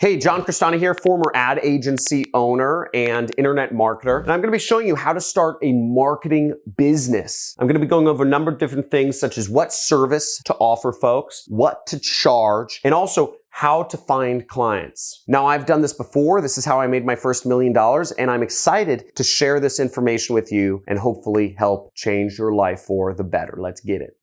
Hey, John Crestani here, former ad agency owner and internet marketer. And I'm gonna be showing you how to start a marketing business. I'm gonna be going over a number of different things such as what service to offer folks, what to charge, and also how to find clients. Now, I've done this before. This is how I made my first $1 million, and I'm excited to share this information with you and hopefully help change your life for the better. Let's get it.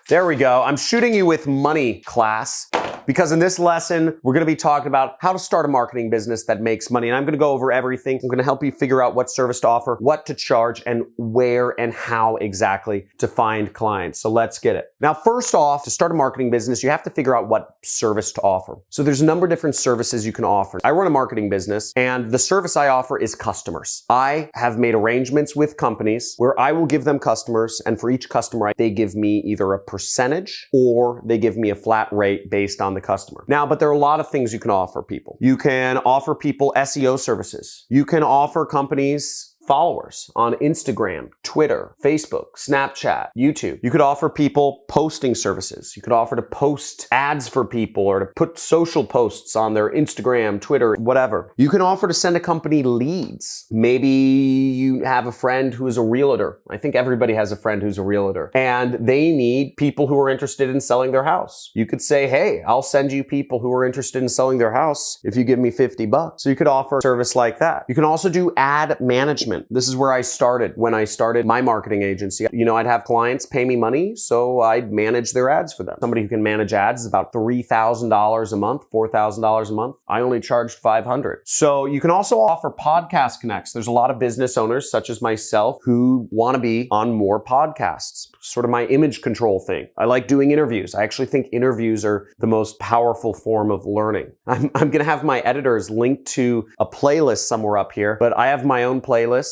There we go. I'm shooting you with money, class, because in this lesson, we're going to be talking about how to start a marketing business that makes money. And I'm going to go over everything. I'm going to help you figure out what service to offer, what to charge, and where and how exactly to find clients. So let's get it. Now, first off, to start a marketing business, you have to figure out what service to offer. So there's a number of different services you can offer. I run a marketing business, and the service I offer is customers. I have made arrangements with companies where I will give them customers, and for each customer, they give me either a percentage or they give me a flat rate based on the customer. Now, but there are a lot of things you can offer people. You can offer people SEO services. You can offer companies followers on Instagram, Twitter, Facebook, Snapchat, YouTube. You could offer people posting services. You could offer to post ads for people or to put social posts on their Instagram, Twitter, whatever. You can offer to send a company leads. Maybe you have a friend who is a realtor. I think everybody has a friend who's a realtor, and they need people who are interested in selling their house. You could say, hey, I'll send you people who are interested in selling their house if you give me $50. So you could offer a service like that. You can also do ad management. This is where I started when I started my marketing agency. You know, I'd have clients pay me money, so I'd manage their ads for them. Somebody who can manage ads is about $3,000 a month, $4,000 a month. I only charged $500. So you can also offer podcast connects. There's a lot of business owners such as myself who want to be on more podcasts. Sort of my image control thing. I like doing interviews. I actually think interviews are the most powerful form of learning. I'm going to have my editors link to a playlist somewhere up here, but I have my own playlist.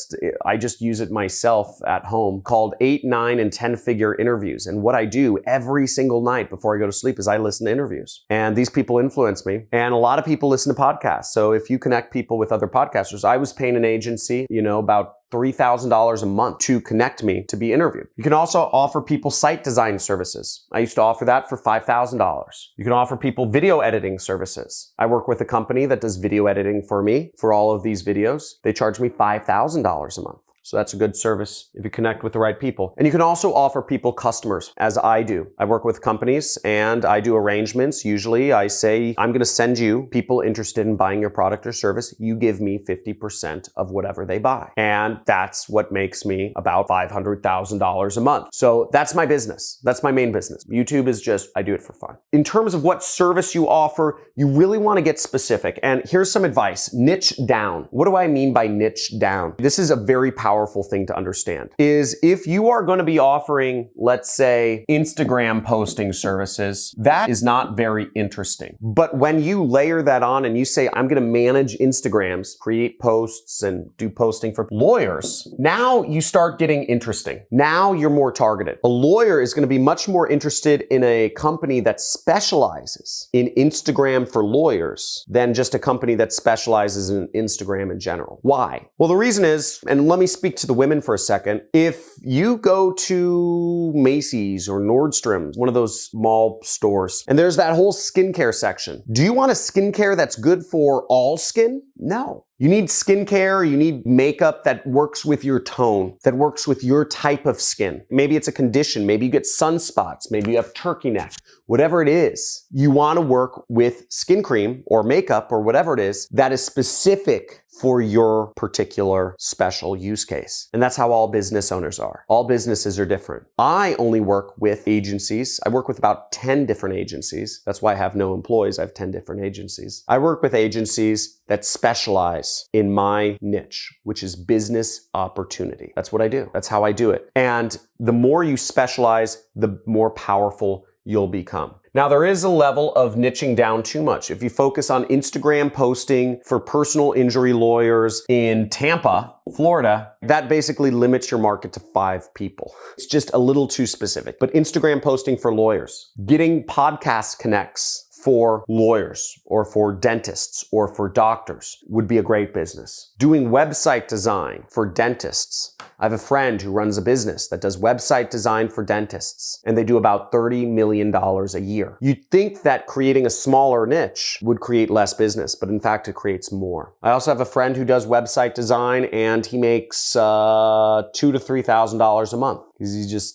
I just use it myself at home called 8, 9, and 10-figure interviews. And what I do every single night before I go to sleep is I listen to interviews. And these people influence me. And a lot of people listen to podcasts. So if you connect people with other podcasters, I was paying an agency, about $3,000 a month to connect me to be interviewed. You can also offer people site design services. I used to offer that for $5,000. You can offer people video editing services. I work with a company that does video editing for me for all of these videos. They charge me $5,000 a month. So that's a good service if you connect with the right people. And you can also offer people customers, as I do. I work with companies and I do arrangements. Usually I say, I'm going to send you people interested in buying your product or service. You give me 50% of whatever they buy. And that's what makes me about $500,000 a month. So that's my business. That's my main business. YouTube is just, I do it for fun. In terms of what service you offer, you really want to get specific. And here's some advice. Niche down. What do I mean by niche down? This is a very powerful thing to understand is if you are going to be offering, let's say, Instagram posting services, that is not very interesting. But when you layer that on and you say, I'm going to manage Instagrams, create posts and do posting for lawyers, now you start getting interesting. Now you're more targeted. A lawyer is going to be much more interested in a company that specializes in Instagram for lawyers than just a company that specializes in Instagram in general. Why? Well, the reason is, and let me speak to the women for a second. If you go to Macy's or Nordstrom's, one of those mall stores, and there's that whole skincare section, do you want a skincare that's good for all skin? No. You need skincare, you need makeup that works with your tone, that works with your type of skin. Maybe it's a condition, maybe you get sunspots, maybe you have turkey neck, whatever it is. You want to work with skin cream or makeup or whatever it is that is specific for your particular special use case. And that's how all business owners are. All businesses are different. I only work with agencies. I work with about 10 different agencies. That's why I have no employees. I have 10 different agencies. I work with agencies that specialize in my niche, which is business opportunity. That's what I do. That's how I do it. And the more you specialize, the more powerful you'll become. Now, there is a level of niching down too much. If you focus on Instagram posting for personal injury lawyers in Tampa, Florida, that basically limits your market to 5 people. It's just a little too specific. But Instagram posting for lawyers, getting podcast connects for lawyers or for dentists or for doctors would be a great business. Doing website design for dentists. I have a friend who runs a business that does website design for dentists, and they do about $30 million a year. You'd think that creating a smaller niche would create less business, but in fact, it creates more. I also have a friend who does website design, and he makes $2,000 to $3,000 a month.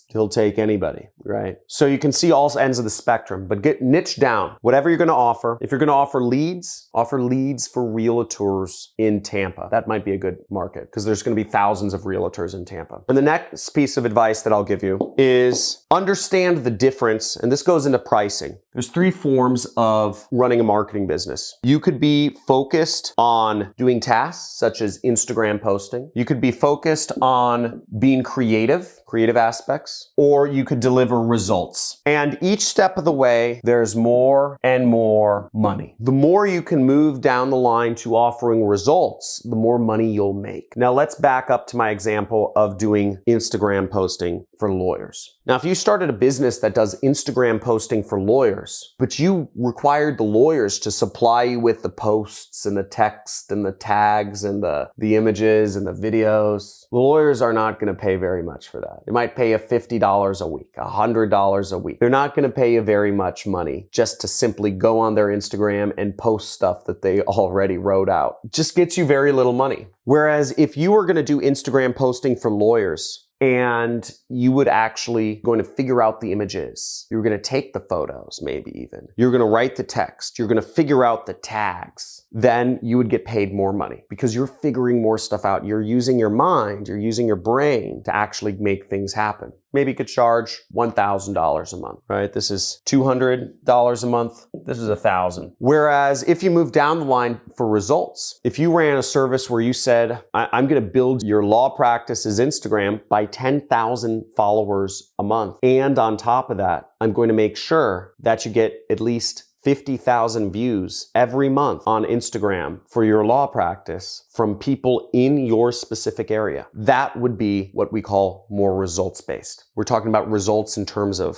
He'll take anybody, right? So you can see all ends of the spectrum, but get niche down. Whatever you're gonna offer, if you're gonna offer leads for realtors in Tampa. That might be a good market because there's gonna be thousands of realtors in Tampa. And the next piece of advice that I'll give you is understand the difference, and this goes into pricing. There's 3 forms of running a marketing business. You could be focused on doing tasks such as Instagram posting. You could be focused on being creative aspects, or you could deliver results. And each step of the way, there's more and more money. The more you can move down the line to offering results, the more money you'll make. Now let's back up to my example of doing Instagram posting for lawyers. Now, if you started a business that does Instagram posting for lawyers, but you required the lawyers to supply you with the posts and the text and the tags and the images and the videos, the lawyers are not going to pay very much for that. They might pay you $50 a week, $100 a week. They're not going to pay you very much money just to simply go on their Instagram and post stuff that they already wrote out. It just gets you very little money. Whereas if you were going to do Instagram posting for lawyers, and you would actually going to figure out the images. You're going to take the photos, maybe even. You're going to write the text. You're going to figure out the tags. Then you would get paid more money because you're figuring more stuff out. You're using your mind. You're using your brain to actually make things happen. Maybe you could charge $1,000 a month, right? This is $200 a month. This is $1,000. Whereas if you move down the line for results, if you ran a service where you said, I'm going to build your law practice's Instagram by 10,000 followers a month. And on top of that, I'm going to make sure that you get at least 50,000 views every month on Instagram for your law practice from people in your specific area. That would be what we call more results-based. We're talking about results in terms of,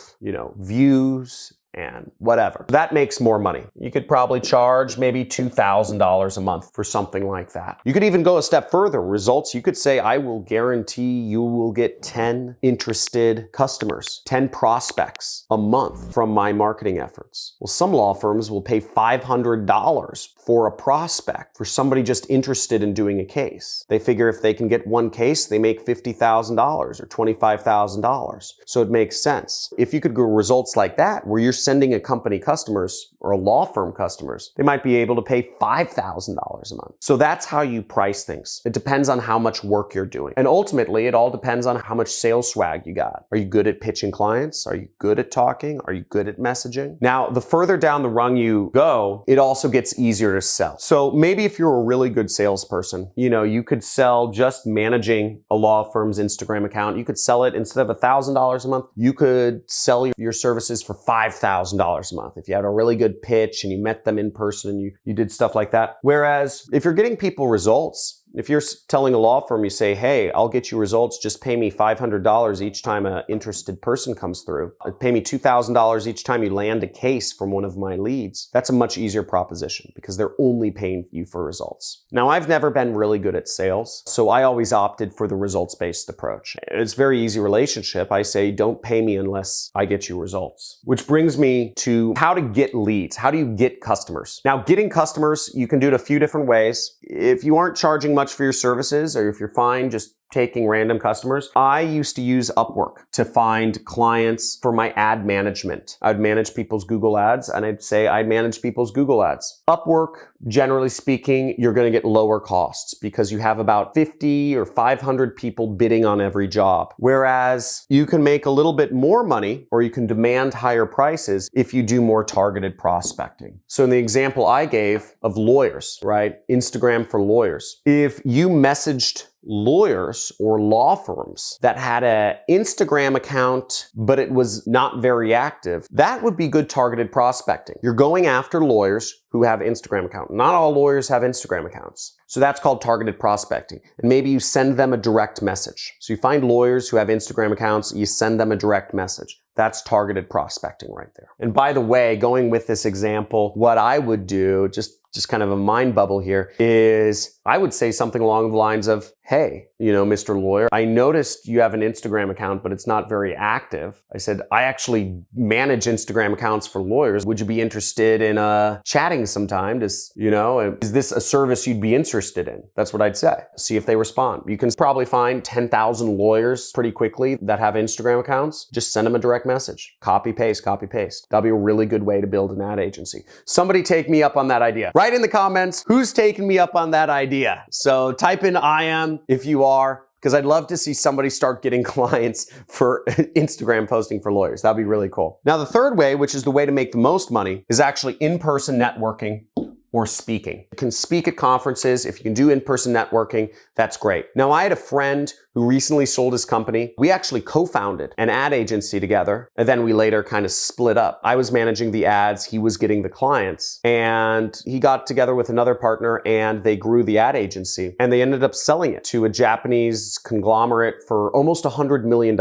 views and whatever. That makes more money. You could probably charge maybe $2,000 a month for something like that. You could even go a step further. Results, you could say, I will guarantee you will get 10 interested customers, 10 prospects a month from my marketing efforts. Well, some law firms will pay $500 for a prospect, for somebody just interested in doing a case. They figure if they can get one case, they make $50,000 or $25,000. So it makes sense. If you could go results like that, where you're sending a company customers or a law firm customers, they might be able to pay $5,000 a month. So that's how you price things. It depends on how much work you're doing. And ultimately, it all depends on how much sales swag you got. Are you good at pitching clients? Are you good at talking? Are you good at messaging? Now, the further down the rung you go, it also gets easier to sell. So maybe if you're a really good salesperson, you could sell just managing a law firm's Instagram account. You could sell it instead of $1,000 a month. You could sell your services for $5,000 a month. If you had a really good pitch and you met them in person and you did stuff like that. Whereas if you're getting people results, if you're telling a law firm, you say, hey, I'll get you results, just pay me $500 each time an interested person comes through. Pay me $2,000 each time you land a case from one of my leads. That's a much easier proposition because they're only paying you for results. Now, I've never been really good at sales, so I always opted for the results-based approach. It's a very easy relationship. I say, don't pay me unless I get you results. Which brings me to how to get leads. How do you get customers? Now, getting customers, you can do it a few different ways. If you aren't charging much for your services, or if you're fine just taking random customers, I used to use Upwork to find clients for my ad management. I'd manage people's Google ads, and I'd say I'd manage people's Google ads. Upwork, generally speaking, you're going to get lower costs because you have about 50 or 500 people bidding on every job. Whereas you can make a little bit more money, or you can demand higher prices if you do more targeted prospecting. So in the example I gave of lawyers, right? Instagram for lawyers. If you messaged lawyers or law firms that had an Instagram account, but it was not very active, that would be good targeted prospecting. You're going after lawyers who have Instagram accounts. Not all lawyers have Instagram accounts. So that's called targeted prospecting. And maybe you send them a direct message. So you find lawyers who have Instagram accounts, you send them a direct message. That's targeted prospecting right there. And by the way, going with this example, what I would do, just kind of a mind bubble here, is I would say something along the lines of, hey, Mr. Lawyer, I noticed you have an Instagram account, but it's not very active. I said, I actually manage Instagram accounts for lawyers. Would you be interested in chatting sometime? Is this a service you'd be interested in? That's what I'd say. See if they respond. You can probably find 10,000 lawyers pretty quickly that have Instagram accounts. Just send them a direct message. Copy, paste, copy, paste. That'll be a really good way to build an ad agency. Somebody take me up on that idea. Write in the comments who's taking me up on that idea. So type in I am if you are, because I'd love to see somebody start getting clients for Instagram posting for lawyers. That'd be really cool. Now, the third way, which is the way to make the most money, is actually in-person networking or speaking. You can speak at conferences. If you can do in-person networking, that's great. Now, I had a friend who recently sold his company. We actually co-founded an ad agency together, and then we later kind of split up. I was managing the ads, he was getting the clients, and he got together with another partner and they grew the ad agency, and they ended up selling it to a Japanese conglomerate for almost $100 million.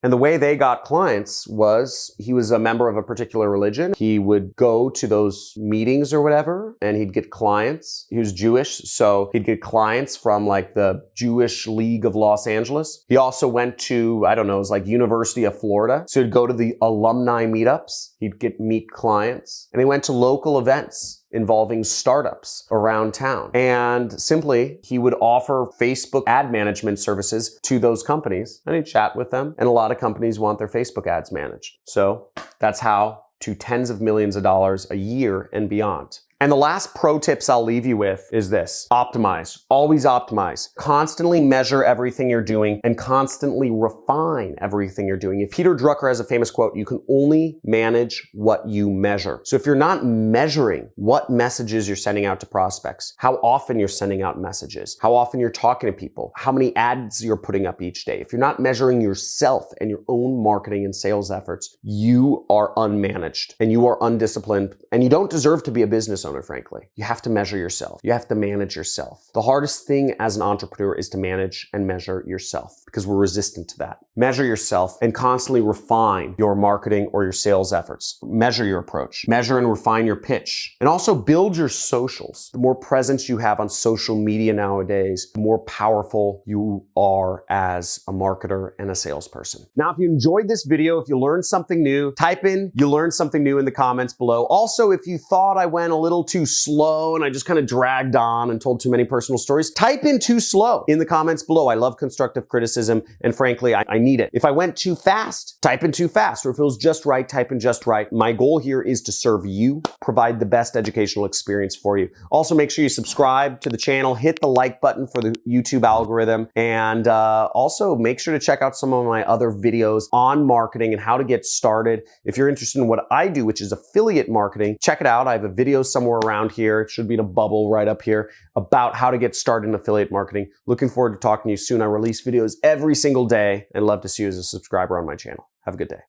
And the way they got clients was he was a member of a particular religion. He would go to those meetings or whatever, and he'd get clients. He was Jewish, so he'd get clients from like the Jewish League of Los Angeles. He also went to, it was like University of Florida. So he'd go to the alumni meetups. He'd meet clients. And he went to local events involving startups around town. And simply, he would offer Facebook ad management services to those companies, and he'd chat with them. And a lot of companies want their Facebook ads managed. So that's how to tens of millions of dollars a year and beyond. And the last pro tips I'll leave you with is this: optimize. Always optimize. Constantly measure everything you're doing and constantly refine everything you're doing. If Peter Drucker has a famous quote, you can only manage what you measure. So if you're not measuring what messages you're sending out to prospects, how often you're sending out messages, how often you're talking to people, how many ads you're putting up each day, if you're not measuring yourself and your own marketing and sales efforts, you are unmanaged and you are undisciplined, and you don't deserve to be a business owner, frankly. You have to measure yourself. You have to manage yourself. The hardest thing as an entrepreneur is to manage and measure yourself, because we're resistant to that. Measure yourself and constantly refine your marketing or your sales efforts. Measure your approach. Measure and refine your pitch. And also build your socials. The more presence you have on social media nowadays, the more powerful you are as a marketer and a salesperson. Now, if you enjoyed this video, if you learned something new, type in "you learned something new" in the comments below. Also, if you thought I went a little too slow and I just kind of dragged on and told too many personal stories, type in "too slow" in the comments below. I love constructive criticism, and frankly, I need it. If I went too fast, type in "too fast," or if it was just right, type in "just right." My goal here is to serve you, provide the best educational experience for you. Also, make sure you subscribe to the channel, hit the like button for the YouTube algorithm, and also make sure to check out some of my other videos on marketing and how to get started. If you're interested in what I do, which is affiliate marketing, check it out. I have a video somewhere around here. It should be in a bubble right up here about how to get started in affiliate marketing. Looking forward to talking to you soon. I release videos every single day and love to see you as a subscriber on my channel. Have a good day.